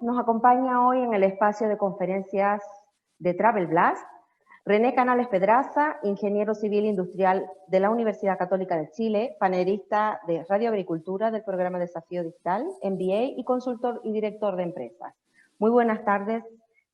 Nos acompaña hoy en el espacio de conferencias de Travel Blast René Canales Pedraza, ingeniero civil industrial de la Universidad Católica de Chile, panelista de Radio Agricultura del programa Desafío Digital, MBA y consultor y director de empresas. Muy buenas tardes,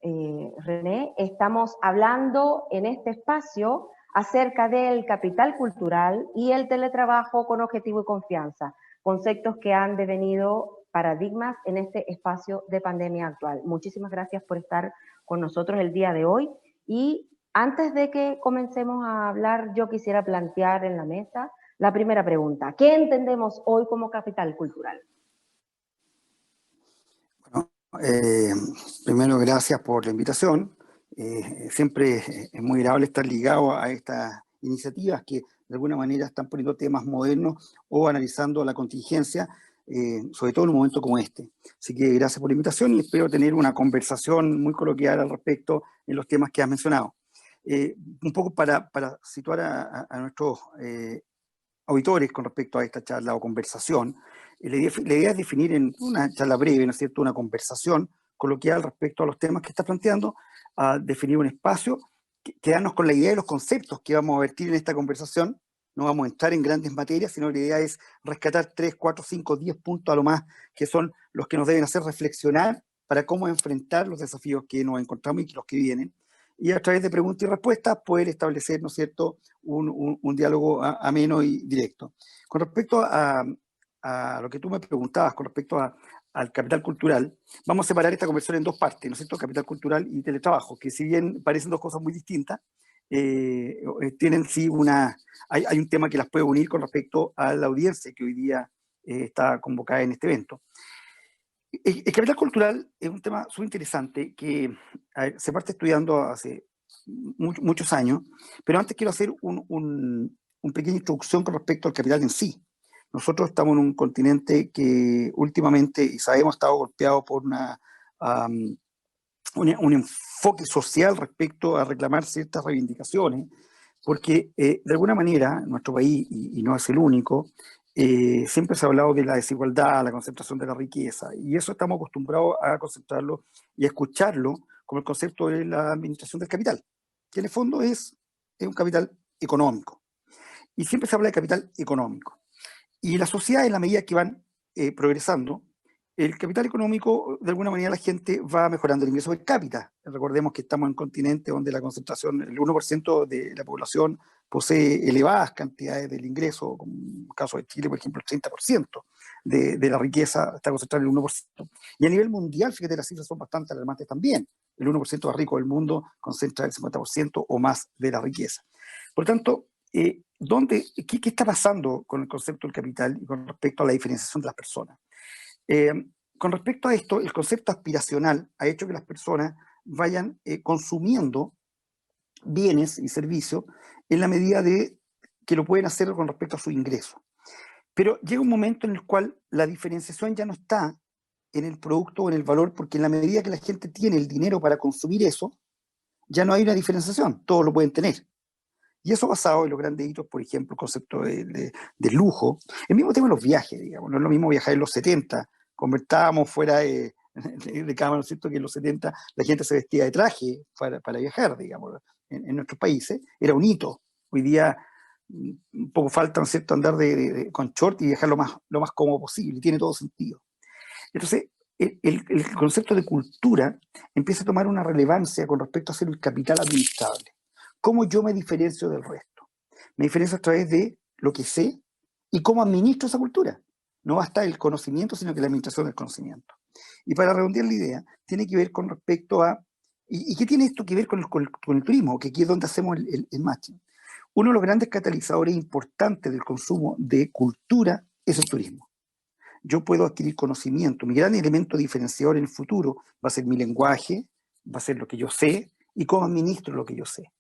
René. Estamos hablando en este espacio acerca del capital cultural y el teletrabajo con objetivo y confianza, conceptos que han devenido paradigmas en este espacio de pandemia actual. Muchísimas gracias por estar con nosotros el día de hoy. Y antes de que comencemos a hablar, yo quisiera plantear en la mesa la primera pregunta. ¿Qué entendemos hoy como capital cultural? Bueno, primero, gracias por la invitación. Siempre es muy agradable estar ligado a estas iniciativas que de alguna manera están poniendo temas modernos o analizando la contingencia, sobre todo en un momento como este. Así que gracias por la invitación y espero tener una conversación muy coloquial al respecto en los temas que has mencionado. Un poco para situar a nuestros auditores con respecto a esta charla o conversación, la idea es definir en una charla breve, ¿no es cierto?, una conversación coloquial respecto a los temas que está planteando, a definir un espacio, quedarnos con la idea de los conceptos que vamos a vertir en esta conversación. No vamos a entrar en grandes materias, sino la idea es rescatar 3, 4, 5, 10 puntos a lo más, que son los que nos deben hacer reflexionar para cómo enfrentar los desafíos que nos encontramos y los que vienen. Y a través de preguntas y respuestas poder establecer, ¿no es cierto?, un diálogo ameno y directo. Con respecto a lo que tú me preguntabas, con respecto al capital cultural, vamos a separar esta conversación en dos partes, ¿no es cierto?, capital cultural y teletrabajo, que si bien parecen dos cosas muy distintas, tienen sí hay un tema que las puede unir con respecto a la audiencia que hoy día está convocada en este evento. El capital cultural es un tema súper interesante que se parte estudiando hace muchos años, pero antes quiero hacer una pequeña introducción con respecto al capital en sí. Nosotros estamos en un continente que últimamente, y sabemos, ha estado golpeado por un enfoque social respecto a reclamar ciertas reivindicaciones, porque de alguna manera nuestro país, y no es el único, siempre se ha hablado de la desigualdad, la concentración de la riqueza, y eso estamos acostumbrados a concentrarlo y a escucharlo como el concepto de la administración del capital, que en el fondo es un capital económico. Y siempre se habla de capital económico. Y las sociedades, en la medida que van progresando, el capital económico, de alguna manera la gente va mejorando el ingreso per cápita. Recordemos que estamos en un continente donde la concentración, el 1% de la población posee elevadas cantidades del ingreso, como en el caso de Chile, por ejemplo, el 30% de la riqueza está concentrada en el 1%. Y a nivel mundial, fíjate, las cifras son bastante alarmantes también. El 1% más rico del mundo concentra el 50% o más de la riqueza. Por tanto, ¿qué está pasando con el concepto del capital y con respecto a la diferenciación de las personas? Con respecto a esto, el concepto aspiracional ha hecho que las personas vayan consumiendo bienes y servicios en la medida de que lo pueden hacer con respecto a su ingreso. Pero llega un momento en el cual la diferenciación ya no está en el producto o en el valor, porque en la medida que la gente tiene el dinero para consumir eso, ya no hay una diferenciación, todos lo pueden tener. Y eso basado en los grandes hitos, por ejemplo, el concepto de lujo. El mismo tema de los viajes, digamos, no es lo mismo viajar en los 70, convertábamos fuera de cámara, ¿no es cierto?, que en los 70 la gente se vestía de traje para viajar, digamos, en nuestros países, era un hito. Hoy día un poco falta, ¿no es cierto?, andar con short y viajar lo más cómodo posible, tiene todo sentido. Entonces, el concepto de cultura empieza a tomar una relevancia con respecto a ser el capital administrable. ¿Cómo yo me diferencio del resto? Me diferencio a través de lo que sé y cómo administro esa cultura. No basta el conocimiento, sino que la administración del conocimiento. Y para redondear la idea, tiene que ver con respecto a... ¿Y qué tiene esto que ver con el turismo? Que aquí es donde hacemos el matching. Uno de los grandes catalizadores importantes del consumo de cultura es el turismo. Yo puedo adquirir conocimiento. Mi gran elemento diferenciador en el futuro va a ser mi lenguaje, va a ser lo que yo sé y cómo administro lo que yo sé.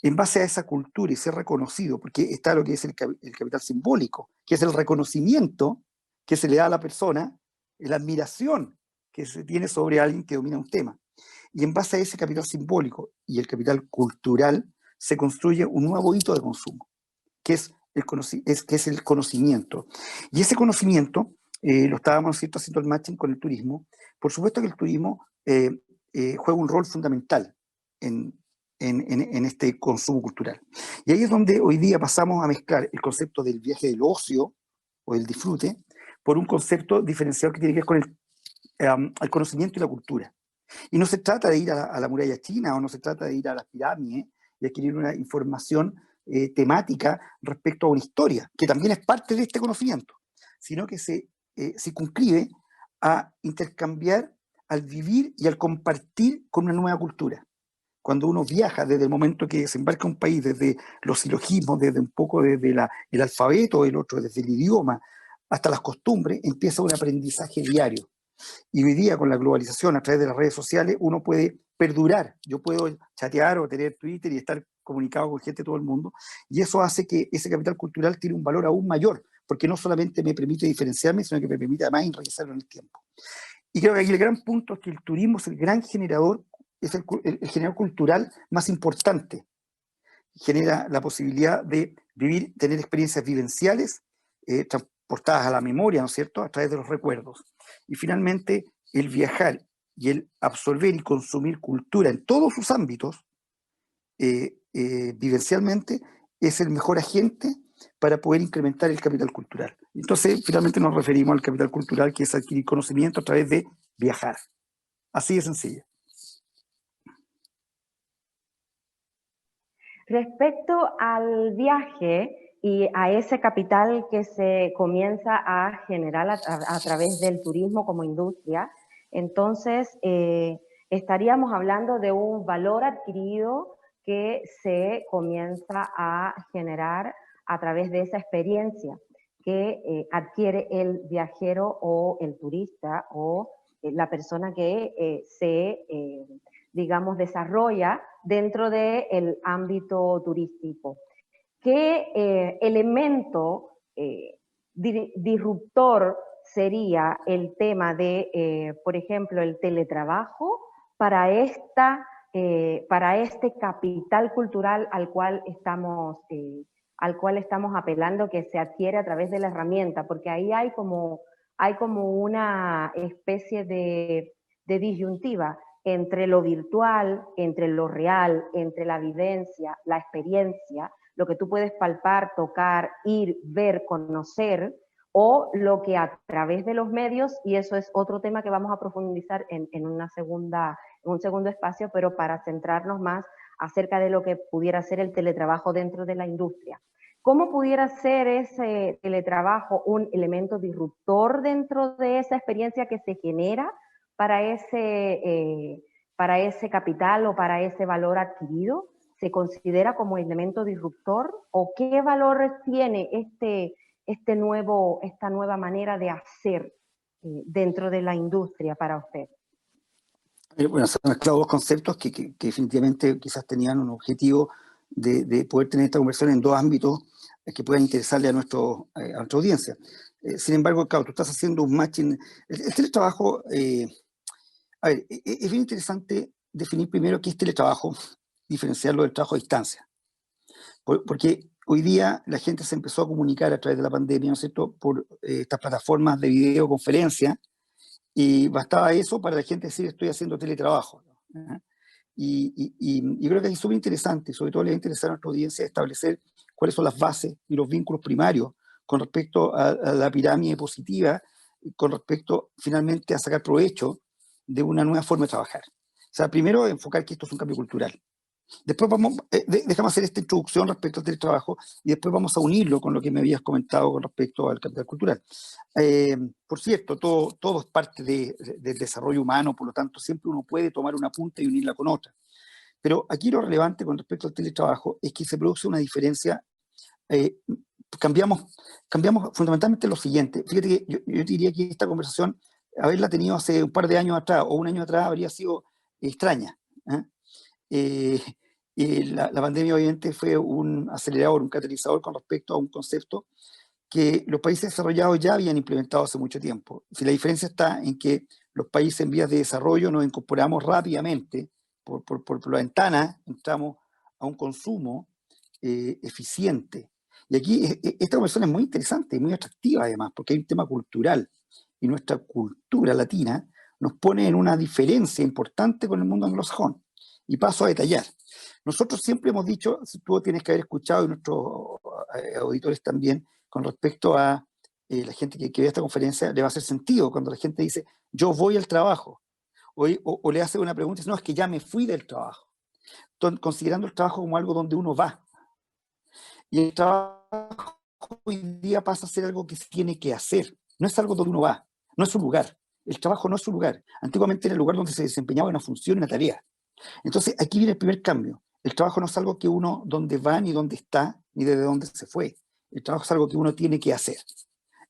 En base a esa cultura y ser reconocido, porque está lo que es el capital simbólico, que es el reconocimiento que se le da a la persona, la admiración que se tiene sobre alguien que domina un tema. Y en base a ese capital simbólico y el capital cultural se construye un nuevo hito de consumo, que es el conocimiento. Y ese conocimiento lo estábamos, ¿cierto?, haciendo el matching con el turismo. Por supuesto que el turismo juega un rol fundamental en, en este consumo cultural. Y ahí es donde hoy día pasamos a mezclar el concepto del viaje del ocio o del disfrute por un concepto diferenciado que tiene que ver con el conocimiento y la cultura. Y no se trata de ir a la muralla china o no se trata de ir a las pirámides y adquirir una información temática respecto a una historia, que también es parte de este conocimiento, sino que se circunscribe a intercambiar, al vivir y al compartir con una nueva cultura. Cuando uno viaja desde el momento que se embarca en un país, desde los silogismos, desde un poco desde el alfabeto del otro, desde el idioma, hasta las costumbres, empieza un aprendizaje diario. Y hoy día con la globalización a través de las redes sociales uno puede perdurar. Yo puedo chatear o tener Twitter y estar comunicado con gente de todo el mundo, y eso hace que ese capital cultural tiene un valor aún mayor, porque no solamente me permite diferenciarme, sino que me permite además enriquecerlo en el tiempo. Y creo que aquí el gran punto es que el turismo es el gran generador, es el generador cultural más importante. Genera la posibilidad de vivir, tener experiencias vivenciales, transportadas a la memoria, ¿no es cierto?, a través de los recuerdos. Y finalmente, el viajar y el absorber y consumir cultura en todos sus ámbitos, vivencialmente, es el mejor agente para poder incrementar el capital cultural. Entonces, finalmente nos referimos al capital cultural, que es adquirir conocimiento a través de viajar. Así de sencillo. Respecto al viaje y a ese capital que se comienza a generar a través del turismo como industria, entonces estaríamos hablando de un valor adquirido que se comienza a generar a través de esa experiencia que adquiere el viajero o el turista o la persona que digamos, desarrolla dentro del ámbito turístico. ¿Qué elemento disruptor sería el tema de, por ejemplo, el teletrabajo para este capital cultural al cual estamos apelando, que se adquiere a través de la herramienta? Porque ahí hay como una especie de disyuntiva entre lo virtual, entre lo real, entre la vivencia, la experiencia, lo que tú puedes palpar, tocar, ir, ver, conocer, o lo que a través de los medios, y eso es otro tema que vamos a profundizar en un segundo espacio, pero para centrarnos más acerca de lo que pudiera ser el teletrabajo dentro de la industria. ¿Cómo pudiera ser ese teletrabajo un elemento disruptor dentro de esa experiencia que se genera para ese capital o para ese valor adquirido? ¿Se considera como elemento disruptor? ¿O qué valores tiene esta nueva manera de hacer dentro de la industria para usted? Bueno, se han mezclado dos conceptos que definitivamente quizás tenían un objetivo de poder tener esta conversación en dos ámbitos que puedan interesarle a nuestra audiencia. Sin embargo, claro, tú estás haciendo un matching. El teletrabajo, a ver, es bien interesante definir primero qué es teletrabajo, diferenciarlo del trabajo a distancia. Porque hoy día la gente se empezó a comunicar a través de la pandemia, ¿no es cierto?, por estas plataformas de videoconferencia, y bastaba eso para la gente decir estoy haciendo teletrabajo, ¿no? Y creo que es súper interesante, sobre todo le va a interesar a nuestra audiencia establecer cuáles son las bases y los vínculos primarios con respecto a la pirámide positiva, con respecto finalmente a sacar provecho de una nueva forma de trabajar. O sea, primero enfocar que esto es un cambio cultural. Después déjame hacer esta introducción respecto al teletrabajo y después vamos a unirlo con lo que me habías comentado con respecto al capital cultural. Por cierto, todo es parte del desarrollo humano, por lo tanto siempre uno puede tomar una punta y unirla con otra. Pero aquí lo relevante con respecto al teletrabajo es que se produce una diferencia. Cambiamos fundamentalmente lo siguiente. Fíjate que yo diría que esta conversación, haberla tenido hace un par de años atrás o un año atrás, habría sido extraña. La pandemia obviamente fue un acelerador, un catalizador con respecto a un concepto que los países desarrollados ya habían implementado hace mucho tiempo. Si la diferencia está en que los países en vías de desarrollo nos incorporamos rápidamente, por la ventana, entramos a un consumo eficiente. Y aquí esta conversación es muy interesante y muy atractiva además, porque hay un tema cultural. y nuestra cultura latina nos pone en una diferencia importante con el mundo anglosajón. Y paso a detallar. Nosotros siempre hemos dicho, tú tienes que haber escuchado, y nuestros auditores también, con respecto a la gente que ve esta conferencia, le va a hacer sentido cuando la gente dice, yo voy al trabajo, o le hace una pregunta, no, es que ya me fui del trabajo, considerando el trabajo como algo donde uno va. Y el trabajo hoy día pasa a ser algo que se tiene que hacer, no es algo donde uno va, no es un lugar. El trabajo no es un lugar. Antiguamente era el lugar donde se desempeñaba una función, una tarea. Entonces, aquí viene el primer cambio. El trabajo no es algo que uno donde va, ni dónde está, ni desde dónde se fue. El trabajo es algo que uno tiene que hacer.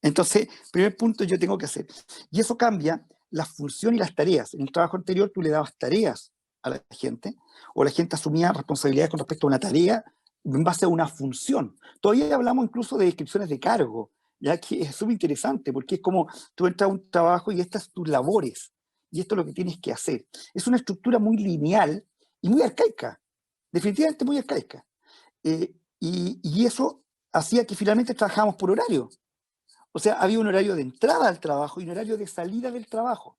Entonces, primer punto, yo tengo que hacer. Y eso cambia la función y las tareas. En el trabajo anterior tú le dabas tareas a la gente, o la gente asumía responsabilidades con respecto a una tarea en base a una función. Todavía hablamos incluso de descripciones de cargo, ya que es súper interesante, porque es como tú entras a un trabajo y estas tus labores, y esto es lo que tienes que hacer. Es una estructura muy lineal y muy arcaica, definitivamente muy arcaica. Y eso hacía que finalmente trabajáramos por horario. O sea, había un horario de entrada al trabajo y un horario de salida del trabajo.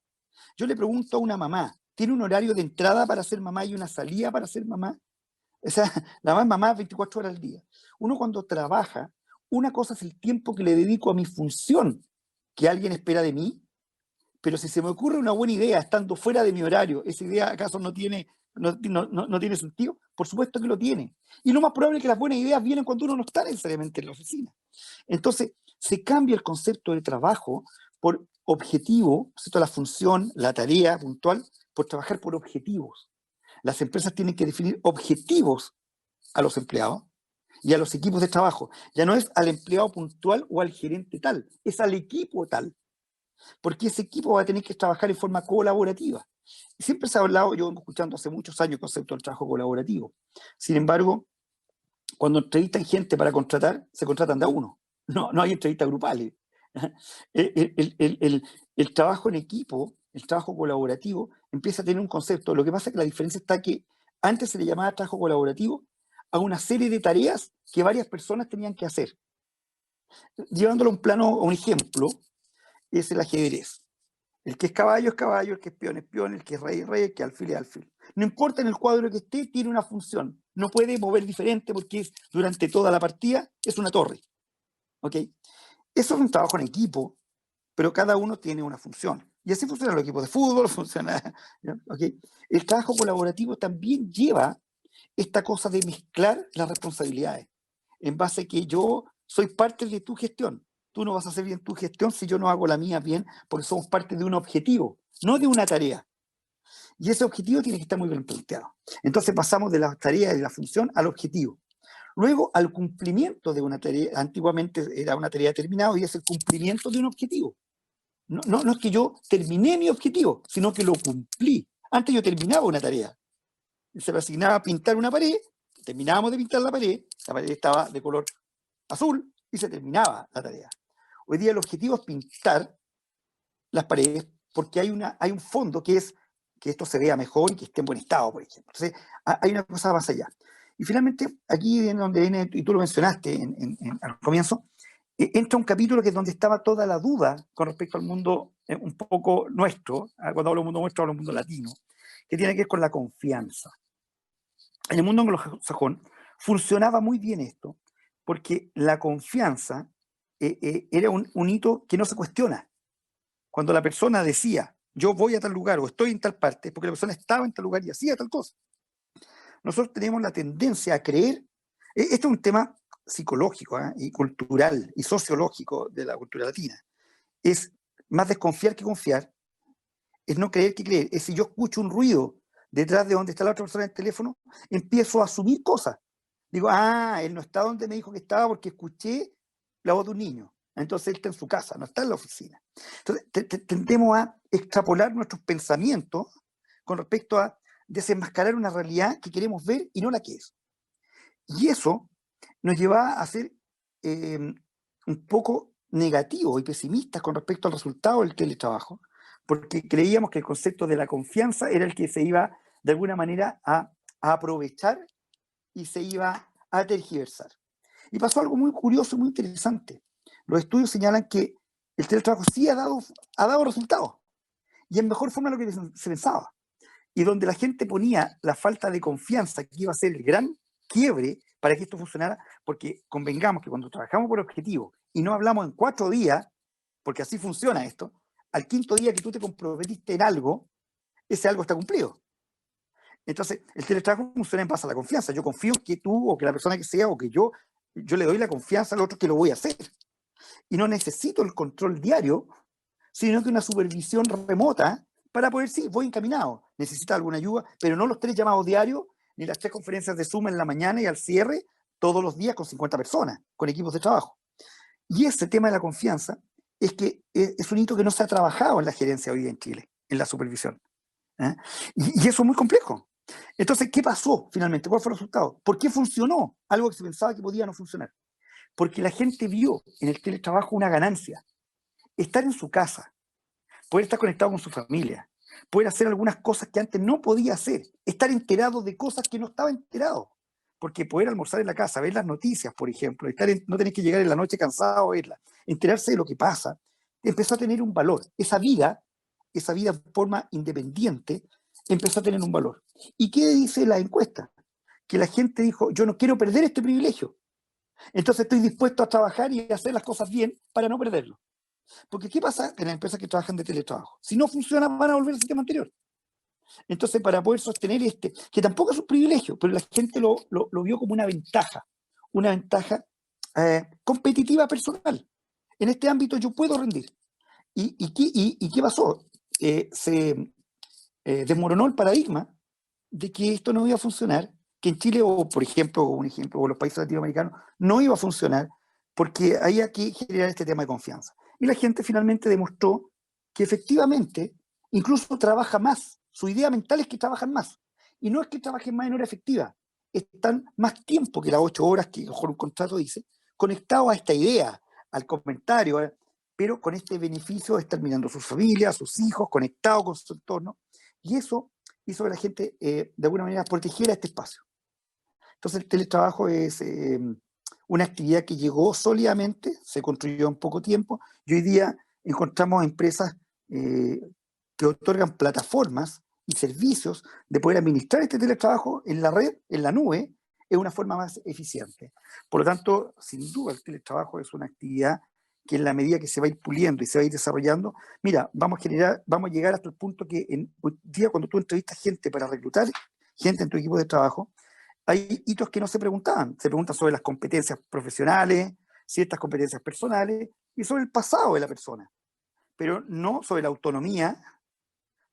Yo le pregunto a una mamá, ¿tiene un horario de entrada para ser mamá y una salida para ser mamá? O sea, la mamá es mamá 24 horas al día. Uno cuando trabaja, una cosa es el tiempo que le dedico a mi función, que alguien espera de mí, pero si se me ocurre una buena idea estando fuera de mi horario, ¿esa idea acaso no tiene, no tiene sentido? Por supuesto que lo tiene. Y lo más probable es que las buenas ideas vienen cuando uno no está necesariamente en la oficina. Entonces, se cambia el concepto de trabajo por objetivo, ¿cierto? La función, la tarea puntual, por trabajar por objetivos. Las empresas tienen que definir objetivos a los empleados y a los equipos de trabajo. Ya no es al empleado puntual o al gerente tal, es al equipo tal. Porque ese equipo va a tener que trabajar en forma colaborativa. Siempre se ha hablado, yo vengo escuchando hace muchos años el concepto del trabajo colaborativo. Sin embargo, cuando entrevistan gente para contratar, se contratan de a uno. No hay entrevistas grupales. El trabajo en equipo, el trabajo colaborativo, empieza a tener un concepto. Lo que pasa es que la diferencia está que antes se le llamaba trabajo colaborativo a una serie de tareas que varias personas tenían que hacer. Llevándolo a un plano, a un ejemplo, es el ajedrez. El que es caballo, el que es peón, el que es rey, el que alfil es alfil. No importa en el cuadro que esté, tiene una función. No puede mover diferente porque durante toda la partida es una torre. ¿Ok? Eso es un trabajo en equipo, pero cada uno tiene una función. Y así funcionan los equipos de fútbol, funciona. ¿Okay? El trabajo colaborativo también lleva esta cosa de mezclar las responsabilidades, en base a que yo soy parte de tu gestión. Tú no vas a hacer bien tu gestión si yo no hago la mía bien, porque somos parte de un objetivo, no de una tarea. Y ese objetivo tiene que estar muy bien planteado. Entonces pasamos de la tarea y de la función al objetivo. Luego al cumplimiento de una tarea. Antiguamente era una tarea determinada y es el cumplimiento de un objetivo. No es que yo terminé mi objetivo, sino que lo cumplí. Antes yo terminaba una tarea. Se me asignaba pintar una pared, terminábamos de pintar la pared estaba de color azul y se terminaba la tarea. Hoy día el objetivo es pintar las paredes porque hay un fondo que es que esto se vea mejor y que esté en buen estado, por ejemplo. Entonces, hay una cosa más allá. Y finalmente, aquí en donde viene, y tú lo mencionaste al comienzo, entra un capítulo que es donde estaba toda la duda con respecto al mundo un poco nuestro, cuando hablo del mundo nuestro, hablo del mundo latino, que tiene que ver con la confianza. En el mundo anglosajón funcionaba muy bien esto, porque la confianza era un hito que no se cuestiona. Cuando la persona decía, yo voy a tal lugar o estoy en tal parte, es porque la persona estaba en tal lugar y hacía tal cosa. Nosotros tenemos la tendencia a creer, esto es un tema psicológico y cultural y sociológico de la cultura latina, es más desconfiar que confiar, es no creer que creer, es si yo escucho un ruido detrás de donde está la otra persona en el teléfono, empiezo a asumir cosas. Digo, él no está donde me dijo que estaba porque escuché la voz de un niño. Entonces él está en su casa, no está en la oficina. Entonces tendemos a extrapolar nuestros pensamientos con respecto a desenmascarar una realidad que queremos ver y no la que es. Y eso nos lleva a ser un poco negativos y pesimistas con respecto al resultado del teletrabajo, porque creíamos que el concepto de la confianza era el que se iba de alguna manera a aprovechar y se iba a tergiversar. Y pasó algo muy curioso y muy interesante. Los estudios señalan que el teletrabajo sí ha dado resultados, y en mejor forma de lo que se pensaba. Y donde la gente ponía la falta de confianza que iba a ser el gran quiebre para que esto funcionara, porque convengamos que cuando trabajamos por objetivo y no hablamos en 4 días, porque así funciona esto, al quinto día que tú te comprometiste en algo, ese algo está cumplido. Entonces, el teletrabajo funciona en base a la confianza. Yo confío en que tú, o que la persona que sea, o que yo le doy la confianza al otro que lo voy a hacer. Y no necesito el control diario, sino que una supervisión remota para poder, sí, voy encaminado. Necesita alguna ayuda, pero no los 3 llamados diarios, ni las 3 conferencias de Zoom en la mañana y al cierre, todos los días con 50 personas, con equipos de trabajo. Y ese tema de la confianza es que es un hito que no se ha trabajado en la gerencia hoy en Chile, en la supervisión. ¿Eh? Y eso es muy complejo. Entonces, ¿qué pasó finalmente? ¿Cuál fue el resultado? ¿Por qué funcionó algo que se pensaba que podía no funcionar? Porque la gente vio en el teletrabajo una ganancia. Estar en su casa, poder estar conectado con su familia, poder hacer algunas cosas que antes no podía hacer, estar enterado de cosas que no estaba enterado. Porque poder almorzar en la casa, ver las noticias, por ejemplo, no tener que llegar en la noche cansado a verlas, enterarse de lo que pasa, empezó a tener un valor. Esa vida de forma independiente, empezó a tener un valor. ¿Y qué dice la encuesta? Que la gente dijo, yo no quiero perder este privilegio, entonces estoy dispuesto a trabajar y a hacer las cosas bien para no perderlo. Porque ¿qué pasa en las empresas que trabajan de teletrabajo? Si no funciona, van a volver al sistema anterior. Entonces, para poder sostener que tampoco es un privilegio, pero la gente lo vio como una ventaja competitiva personal. En este ámbito yo puedo rendir. ¿Y qué pasó? Se desmoronó el paradigma de que esto no iba a funcionar, que en Chile, o por ejemplo, o los países latinoamericanos, no iba a funcionar, porque había que generar este tema de confianza. Y la gente finalmente demostró que efectivamente incluso trabaja más. Su idea mental es que trabajan más. Y no es que trabajen más en hora efectiva, están más tiempo que las 8 horas que mejor un contrato dice, conectados a esta idea, al comentario, pero con este beneficio de estar mirando a sus familias, a sus hijos, conectados con su entorno. Y eso hizo que la gente, de alguna manera, protegiera este espacio. Entonces, el teletrabajo es una actividad que llegó sólidamente, se construyó en poco tiempo, y hoy día encontramos empresas que otorgan plataformas y servicios de poder administrar este teletrabajo en la red, en la nube, es una forma más eficiente. Por lo tanto, sin duda, el teletrabajo es una actividad que en la medida que se va a ir puliendo y se va a ir desarrollando, mira, vamos a llegar hasta el punto que hoy día cuando tú entrevistas gente para reclutar gente en tu equipo de trabajo, hay hitos que no se preguntaban. Se preguntan sobre las competencias profesionales, ciertas competencias personales y sobre el pasado de la persona, pero no sobre la autonomía,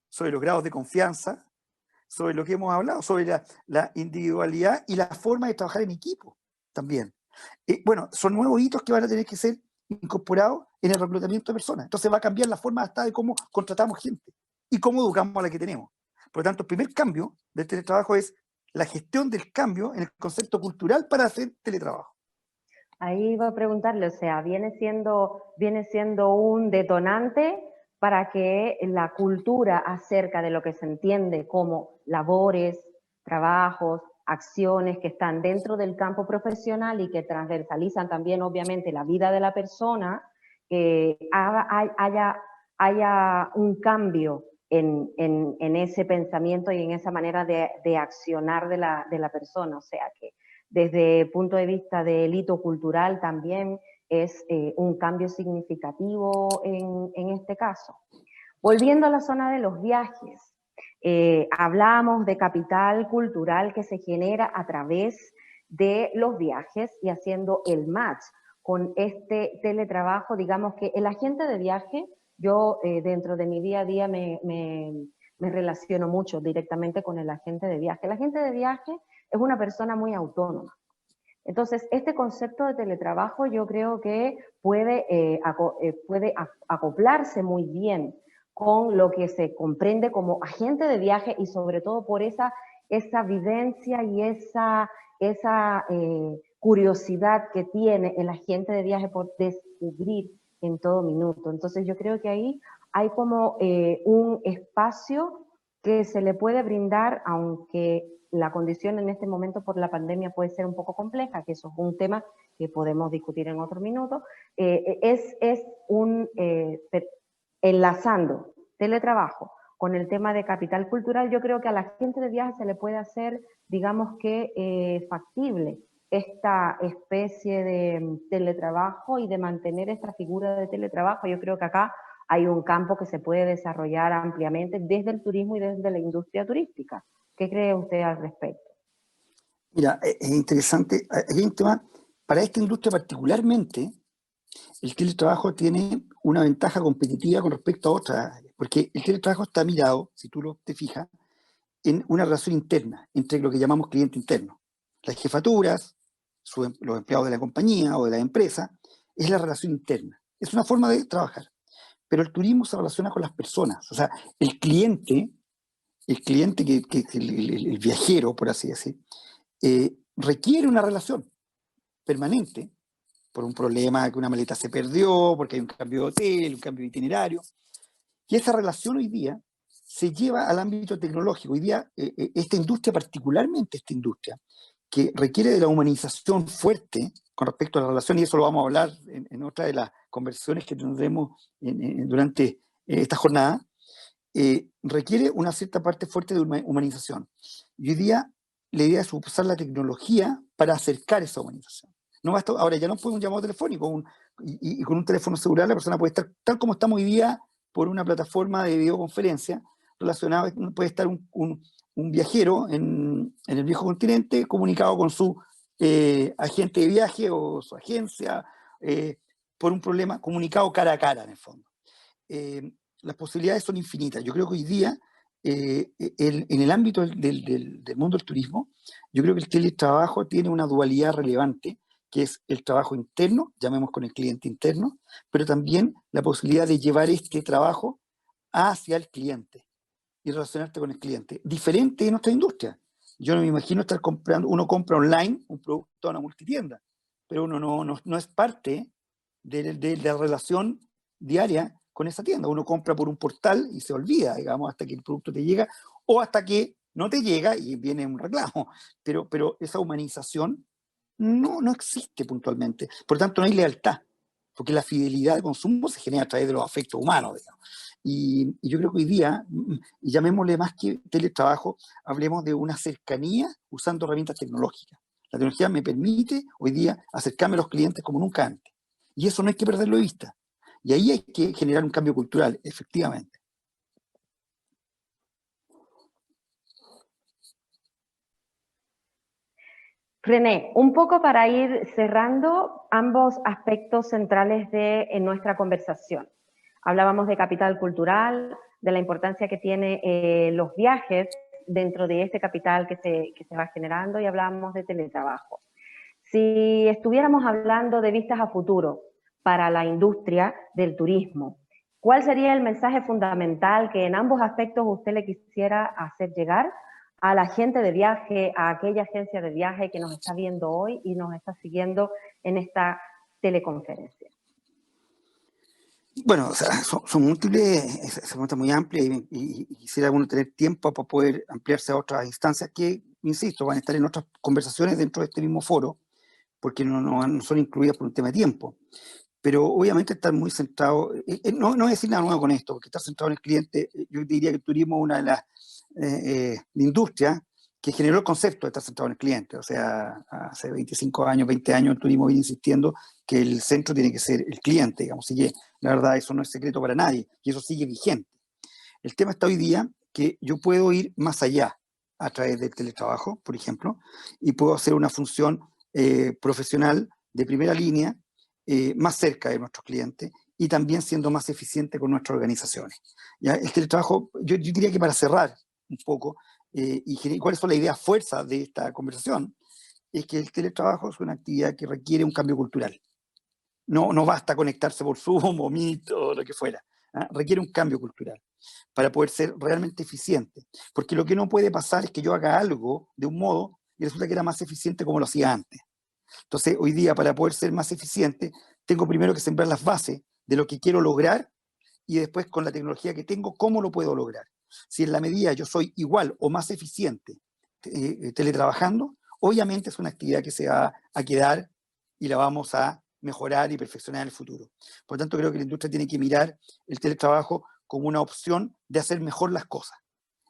sobre los grados de confianza, sobre lo que hemos hablado, sobre la individualidad y la forma de trabajar en equipo también. Bueno, son nuevos hitos que van a tener que ser incorporados en el reclutamiento de personas. Entonces va a cambiar la forma hasta de cómo contratamos gente y cómo educamos a la que tenemos. Por lo tanto, el primer cambio del teletrabajo es la gestión del cambio en el concepto cultural para hacer teletrabajo. Ahí iba a preguntarle, o sea, viene siendo un detonante para que la cultura acerca de lo que se entiende como labores, trabajos, acciones que están dentro del campo profesional y que transversalizan también, obviamente, la vida de la persona, haya un cambio en ese pensamiento y en esa manera de accionar de la persona. O sea, que desde el punto de vista del hito cultural también es un cambio significativo en este caso. Volviendo a la zona de los viajes, hablamos de capital cultural que se genera a través de los viajes y haciendo el match con este teletrabajo. Digamos que el agente de viaje, yo dentro de mi día a día me relaciono mucho directamente con el agente de viaje. El agente de viaje es una persona muy autónoma. Entonces, este concepto de teletrabajo yo creo que puede acoplarse muy bien con lo que se comprende como agente de viaje y sobre todo por esa vivencia y esa curiosidad que tiene el agente de viaje por descubrir en todo minuto. Entonces, yo creo que ahí hay como un espacio que se le puede brindar, aunque la condición en este momento por la pandemia puede ser un poco compleja, que eso es un tema que podemos discutir en otro minuto, enlazando teletrabajo con el tema de capital cultural. Yo creo que a la gente de viaje se le puede hacer, digamos que, factible esta especie de teletrabajo y de mantener esta figura de teletrabajo. Yo creo que acá hay un campo que se puede desarrollar ampliamente desde el turismo y desde la industria turística. ¿Qué cree usted al respecto? Mira, es interesante, hay un tema, para esta industria particularmente, el teletrabajo tiene una ventaja competitiva con respecto a otras áreas, porque el teletrabajo está mirado, si tú te fijas, en una relación interna entre lo que llamamos cliente interno. Las jefaturas, los empleados de la compañía o de la empresa, es la relación interna. Es una forma de trabajar. Pero el turismo se relaciona con las personas. O sea, el cliente el viajero, por así decir, requiere una relación permanente por un problema, que una maleta se perdió, porque hay un cambio de hotel, un cambio de itinerario. Y esa relación hoy día se lleva al ámbito tecnológico. Hoy día, esta industria, particularmente esta industria, que requiere de la humanización fuerte con respecto a la relación, y eso lo vamos a hablar en otra de las conversaciones que tendremos durante esta jornada, requiere una cierta parte fuerte de humanización. Y hoy día la idea es usar la tecnología para acercar esa humanización. No basta, ahora ya no puede un llamado telefónico y con un teléfono celular la persona puede estar tal como estamos hoy día por una plataforma de videoconferencia relacionada, puede estar un viajero en el viejo continente comunicado con su agente de viaje o su agencia por un problema comunicado cara a cara en el fondo. Las posibilidades son infinitas. Yo creo que hoy día, en el ámbito del mundo del turismo, yo creo que el teletrabajo tiene una dualidad relevante, que es el trabajo interno, llamemos con el cliente interno, pero también la posibilidad de llevar este trabajo hacia el cliente y relacionarte con el cliente. Diferente en nuestra industria. Yo no me imagino estar comprando, uno compra online un producto a una multitienda, pero uno no es parte de la relación diaria con esa tienda. Uno compra por un portal y se olvida, digamos, hasta que el producto te llega o hasta que no te llega y viene un reclamo. Pero esa humanización no existe puntualmente. Por tanto, no hay lealtad, porque la fidelidad de consumo se genera a través de los afectos humanos, digamos. Y yo creo que hoy día, y llamémosle más que teletrabajo, hablemos de una cercanía usando herramientas tecnológicas. La tecnología me permite hoy día acercarme a los clientes como nunca antes. Y eso no hay que perderlo de vista. Y ahí hay que generar un cambio cultural, efectivamente. René, un poco para ir cerrando ambos aspectos centrales de nuestra conversación. Hablábamos de capital cultural, de la importancia que tiene los viajes dentro de este capital que se va generando, y hablábamos de teletrabajo. Si estuviéramos hablando de vistas a futuro para la industria del turismo, ¿cuál sería el mensaje fundamental que en ambos aspectos usted le quisiera hacer llegar a la gente de viaje, a aquella agencia de viaje que nos está viendo hoy y nos está siguiendo en esta teleconferencia? Bueno, o sea, son múltiples, esa pregunta es muy amplia y quisiera uno tener tiempo para poder ampliarse a otras instancias que, insisto, van a estar en otras conversaciones dentro de este mismo foro, porque no son incluidas por un tema de tiempo. Pero obviamente estar muy centrado, no voy a decir nada nuevo con esto, porque estar centrado en el cliente, yo diría que el turismo es una de las industrias que generó el concepto de estar centrado en el cliente. O sea, hace 25 años, 20 años el turismo viene insistiendo que el centro tiene que ser el cliente, digamos, así que la verdad eso no es secreto para nadie y eso sigue vigente. El tema está hoy día que yo puedo ir más allá a través del teletrabajo, por ejemplo, y puedo hacer una función profesional de primera línea más cerca de nuestros clientes y también siendo más eficiente con nuestras organizaciones. ¿Ya? El teletrabajo, yo diría que para cerrar un poco, y cuáles son las ideas fuerzas de esta conversación, es que el teletrabajo es una actividad que requiere un cambio cultural. No basta conectarse por Zoom o Meet o lo que fuera. Requiere un cambio cultural para poder ser realmente eficiente. Porque lo que no puede pasar es que yo haga algo de un modo y resulta que era más eficiente como lo hacía antes. Entonces, hoy día, para poder ser más eficiente, tengo primero que sembrar las bases de lo que quiero lograr y después, con la tecnología que tengo, cómo lo puedo lograr. Si en la medida yo soy igual o más eficiente teletrabajando, obviamente es una actividad que se va a quedar y la vamos a mejorar y perfeccionar en el futuro. Por lo tanto, creo que la industria tiene que mirar el teletrabajo como una opción de hacer mejor las cosas.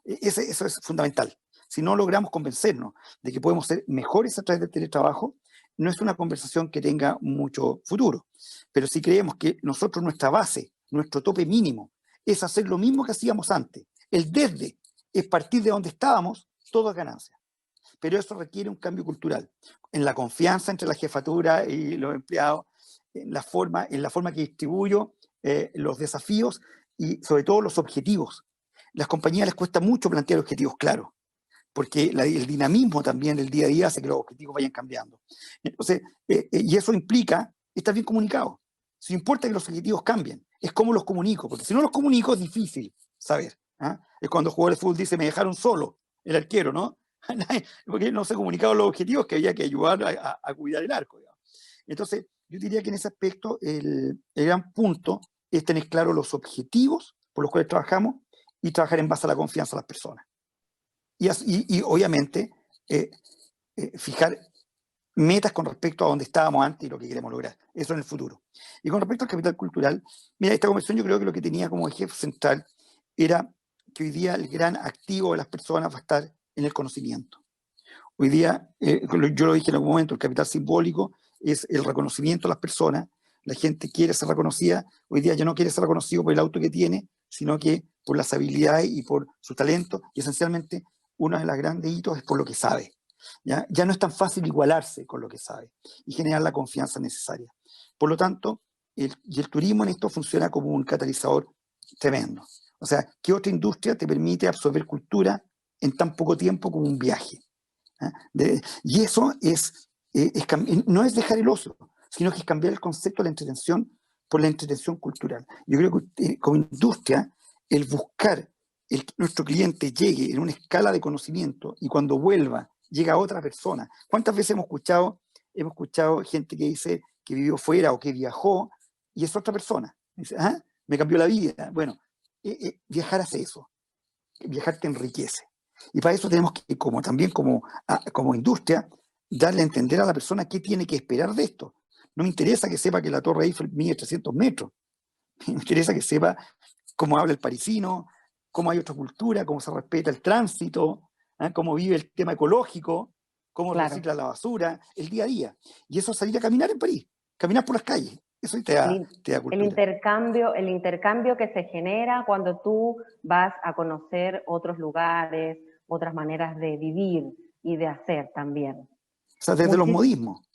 Eso es fundamental. Si no logramos convencernos de que podemos ser mejores a través del teletrabajo, no es una conversación que tenga mucho futuro. Pero si creemos que nosotros, nuestra base, nuestro tope mínimo, es hacer lo mismo que hacíamos antes, el desde es partir de donde estábamos, todo es ganancia. Pero eso requiere un cambio cultural, en la confianza entre la jefatura y los empleados, en la forma que distribuyo los desafíos y sobre todo los objetivos. Las compañías les cuesta mucho plantear objetivos claros, porque el dinamismo también del día a día hace que los objetivos vayan cambiando. Entonces, y eso implica estar bien comunicado. Si no importa que los objetivos cambien, es cómo los comunico, porque si no los comunico es difícil saber. ¿Ah? Es cuando el jugador de fútbol dice, me dejaron solo, el arquero, ¿no? Porque no se comunicaban los objetivos que había que ayudar a cuidar el arco. Digamos. Entonces, yo diría que en ese aspecto el gran punto es tener claro los objetivos por los cuales trabajamos y trabajar en base a la confianza de las personas. Y obviamente fijar metas con respecto a donde estábamos antes y lo que queremos lograr. Eso en el futuro. Y con respecto al capital cultural, mira, esta conversación yo creo que lo que tenía como eje central era que hoy día el gran activo de las personas va a estar en el conocimiento. Hoy día, yo lo dije en algún momento, el capital simbólico es el reconocimiento de las personas. La gente quiere ser reconocida. Hoy día ya no quiere ser reconocido por el auto que tiene, sino que por las habilidades y por su talento. Y esencialmente, uno de los grandes hitos es por lo que sabe. Ya no es tan fácil igualarse con lo que sabe y generar la confianza necesaria. Por lo tanto, el turismo en esto funciona como un catalizador tremendo. O sea, ¿qué otra industria te permite absorber cultura en tan poco tiempo como un viaje? Y eso no es dejar el ocio, sino que es cambiar el concepto de la entretención por la entretención cultural. Yo creo que como industria, el buscar que nuestro cliente llegue en una escala de conocimiento y cuando vuelva llega a otra persona. ¿Cuántas veces hemos escuchado gente que dice que vivió fuera o que viajó y es otra persona? Dice, me cambió la vida. Bueno, viajar hace eso. Viajar te enriquece. Y para eso tenemos que, también como industria, darle a entender a la persona qué tiene que esperar de esto. No me interesa que sepa que la Torre Eiffel mide 300 metros. Me interesa que sepa cómo habla el parisino, cómo hay otra cultura, cómo se respeta el tránsito, cómo vive el tema ecológico, cómo recicla la basura, el día a día. Y eso es salir a caminar en París, caminar por las calles. Eso te da cultura. El intercambio que se genera cuando tú vas a conocer otros lugares, otras maneras de vivir y de hacer también. O sea, desde los modismos.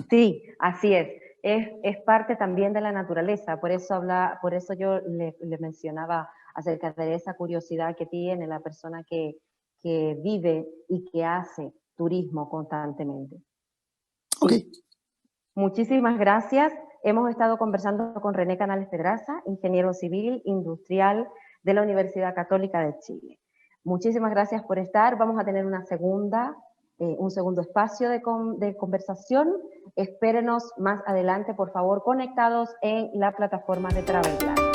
Sí, así es. Es parte también de la naturaleza. Por eso yo le mencionaba acerca de esa curiosidad que tiene la persona que vive y que hace turismo constantemente. Ok. Muchísimas gracias. Hemos estado conversando con René Canales Pedraza, ingeniero civil industrial de la Universidad Católica de Chile. Muchísimas gracias por estar. Vamos a tener un segundo espacio de conversación. Espérenos más adelante, por favor, conectados en la plataforma de Travel Blast.